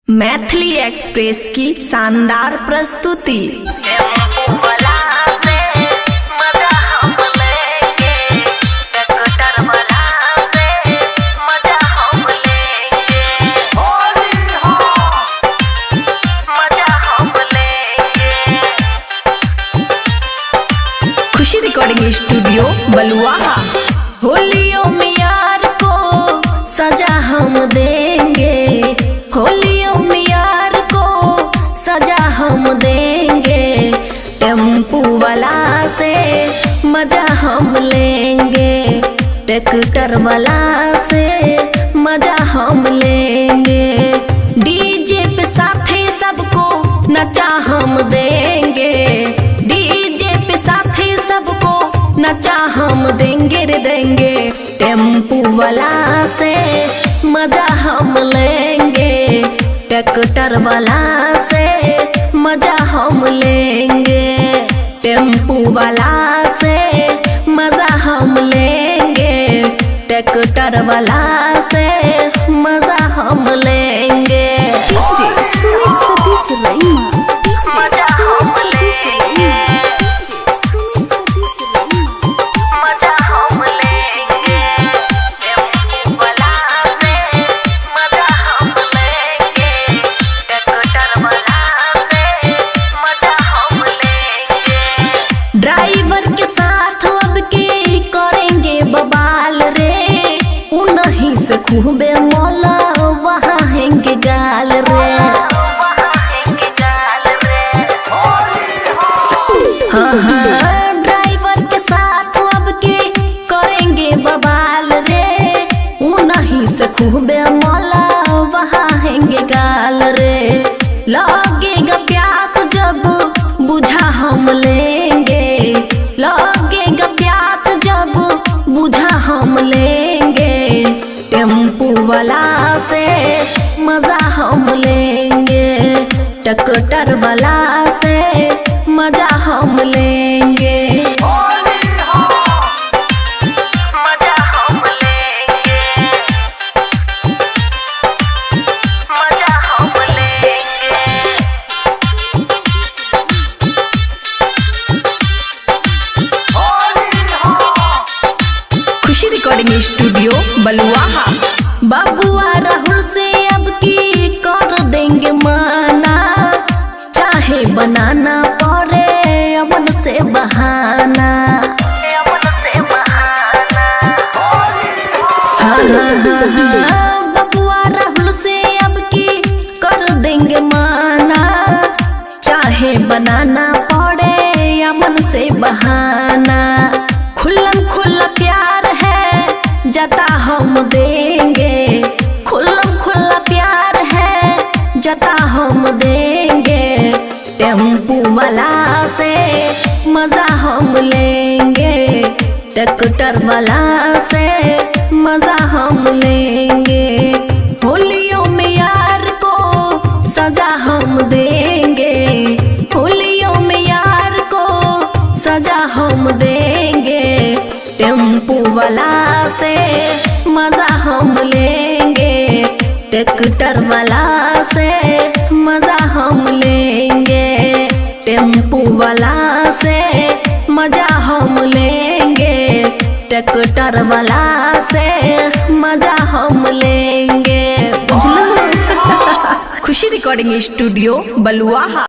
Maithili express की शानदार प्रस्तुति। खुशी रिकॉर्डिंग स्टूडियो बलुआहा। होलियों में यार को सजा हम देंगे, होलियों में यार को सजा हम देंगे, टेम्पू वाला से मजा हम लेंगे, ट्रैक्टर वाला से मजा हम लेंगे, डीजे पे साथी सबको नचा हम देंगे, डीजे पे साथी सबको नचा हम देंगे रे देंगे, टेम्पू वाला से मजा हम लेंगे, ट्रैक्टर वाला से मजा हम लेंगे, टेम्पू वाला से मजा हम लेंगे, ट्रैक्टर वाला से मजा हम लेंगे। ड्राइवर के साथ अब के करेंगे बवाल रे, उन्हीं से खूबे मौला वहाँ हैंगे गाल रे, हाँ हाँ ड्राइवर के साथ अब के करेंगे बवाल रे, उन्हीं से खूबे मौला वहाँ हैंगे गाल रे, लगेगा प्यास जब बुझा हम लेंगे, लगेगा प्यास जब बुझा हम लेंगे, टेम्पू वाला से मजा हम लेंगे, ट्रैक्टर वाला से मजा हम लेंगे। खुशी रिकॉर्डिंग स्टूडियो बलुआहा। बबुआ राहुल से अब की कर देंगे माना, चाहे बनाना पड़े अमन से बहाना, हाँ हाँ हाँ बबुआ राहुल से अब की कर देंगे माना, चाहे बनाना पड़े अमन से बहाना, खुल्लम खुल्ला प्यार है जता हम देंगे, खुल्लम खुल्ला प्यार है जता हम देंगे, टेम्पू वाला से मजा हम लेंगे, ट्रैक्टर वाला से मजा हम लेंगे, होलियों में यार को सजा हम देंगे, होलियों में यार को सजा हम देंगे, टेम्पू वाला से मजा हम लेंगे, ट्रैक्टर वाला से मजा हम लेंगे, टेम्पू वाला से मजा हम लेंगे, ट्रैक्टर वाला से मजा हम लेंगे। खुशी रिकॉर्डिंग स्टूडियो बलुआहा।